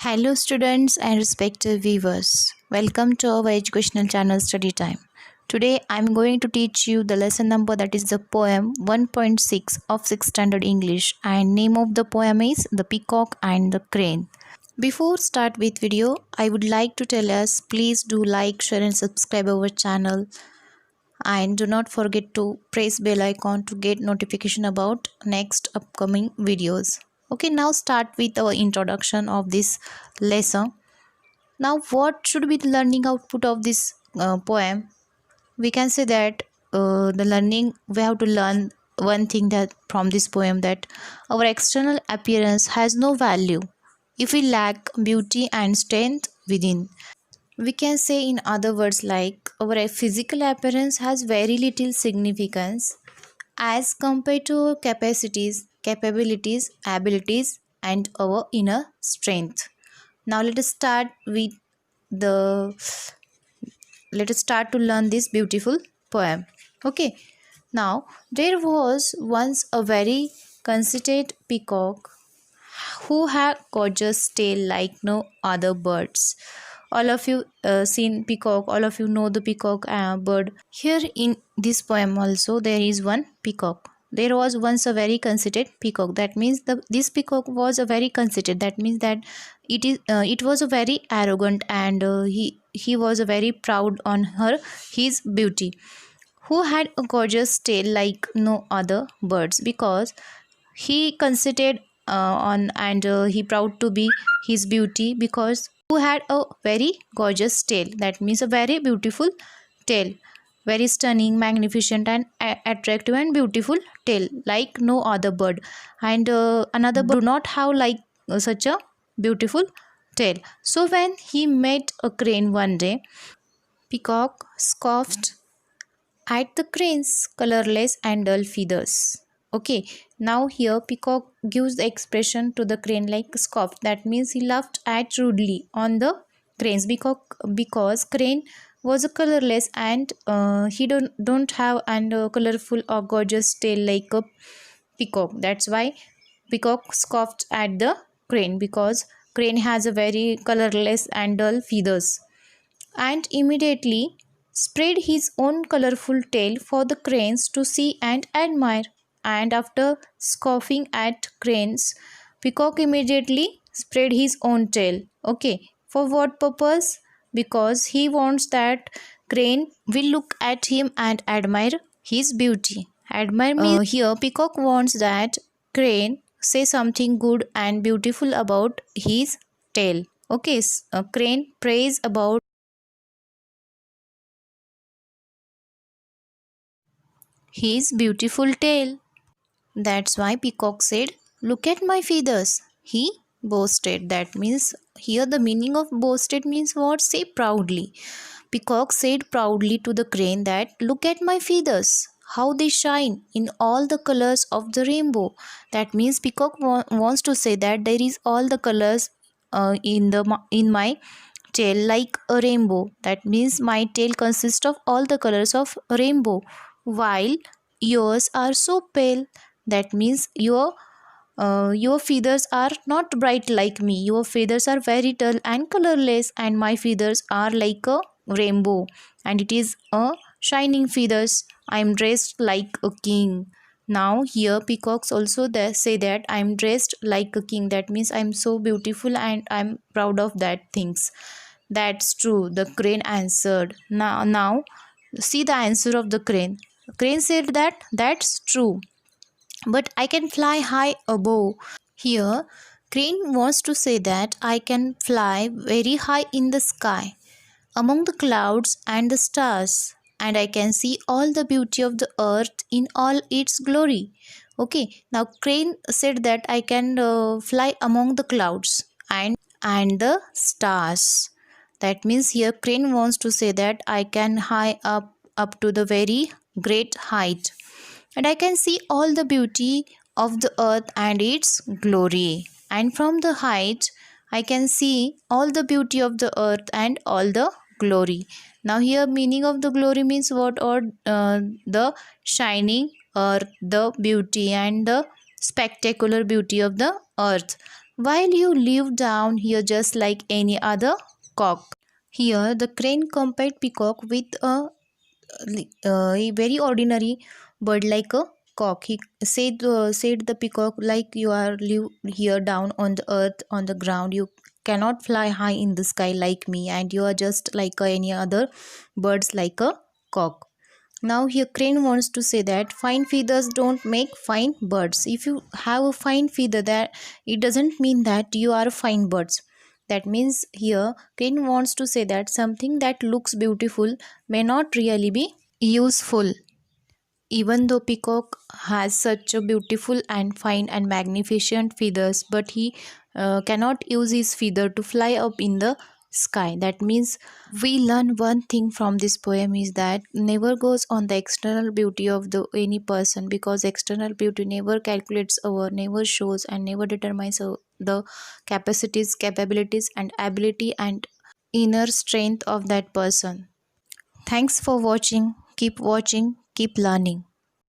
Hello, students and respected viewers. Welcome to our educational channel Study Time. Today, I am going to teach you the lesson number that is the poem 1.6 of 6th standard English, and name of the poem is The Peacock and the Crane. Before start with video, I would like to tell us please do like, share and subscribe our channel, and do not forget to press bell icon to get notification about next upcoming videos. Okay, now start with our introduction of this lesson. Now, what should be the learning output of this poem? We can say that the learning, we have to learn one thing that from this poem, that our external appearance has no value if we lack beauty and strength within. We can say, in other words, like our physical appearance has very little significance as compared to our capacities, capabilities, abilities, and our inner strength. Now the let us start to learn this beautiful poem. Okay. Now, there was once a very conceited peacock who had gorgeous tail like no other birds. All of you seen peacock, all of you know the peacock bird. Here in this poem also there is one peacock. There was once a very conceited peacock. That means this peacock was a very conceited. That means that it was a very arrogant, and he was a very proud on his beauty, who had a gorgeous tail like no other birds, because he conceited on, and he proud to be his beauty, because who had a very gorgeous tail. That means a very beautiful tail, very stunning, magnificent, and attractive and beautiful tail like no other bird, and another bird do not have like such a beautiful tail. So when he met a crane one day, peacock scoffed at the crane's colorless and dull feathers. Okay, now here peacock gives the expression to the crane like scoffed. That means he laughed at rudely on the cranes, because crane was a colorless, and he don't have and colorful or gorgeous tail like a peacock. That's why peacock scoffed at the crane, because crane has a very colorless and dull feathers, and immediately spread his own colorful tail for the cranes to see and admire. And after scoffing at cranes, peacock immediately spread his own tail. Okay, for what purpose? Because he wants that crane will look at him and admire his beauty. Admire means here peacock wants that crane say something good and beautiful about his tail. Okay, crane praise about his beautiful tail. That's why Peacock said, "Look at my feathers." He boasted. That means, here the meaning of boasted means what? Say proudly. Peacock said proudly to the crane that, "Look at my feathers, how they shine in all the colors of the rainbow." That means Peacock wants to say that there is all the colors in my tail like a rainbow. That means my tail consists of all the colors of rainbow, while yours are so pale. That means your feathers are not bright like me. Your feathers are very dull and colorless, and my feathers are like a rainbow, and it is a shining feathers. I am dressed like a king. Now here peacocks also say that I am dressed like a king. That means I am so beautiful and I am proud of that things. That's true, the crane answered. Now see the answer of the crane. Crane said that that's true, but I can fly high above. Here, crane wants to say that I can fly very high in the sky, among the clouds and the stars, and I can see all the beauty of the earth in all its glory. Okay, now crane said that I can fly among the clouds and the stars. That means here crane wants to say that I can high up to the very great height, and I can see all the beauty of the earth and its glory. And from the height, I can see all the beauty of the earth and all the glory. Now here meaning of the glory means what? Or the shining earth, the beauty and the spectacular beauty of the earth. while you live down here just like any other cock. Here, the crane compared peacock with a very ordinary bird like a cock. He said the peacock, like you are live here down on the earth on the ground. You cannot fly high in the sky like me, and you are just like any other birds like a cock. Now here crane wants to say that fine feathers don't make fine birds. If you have a fine feather, that it doesn't mean that you are fine birds. That means here crane wants to say that something that looks beautiful may not really be useful. Even though peacock has such a beautiful and fine and magnificent feathers, but he cannot use his feather to fly up in the sky. That means we learn one thing from this poem is that never goes on the external beauty of the any person, because external beauty never calculates our, never shows and never determines the capacities, capabilities and ability and inner strength of that person. Thanks for watching. Keep watching, keep learning.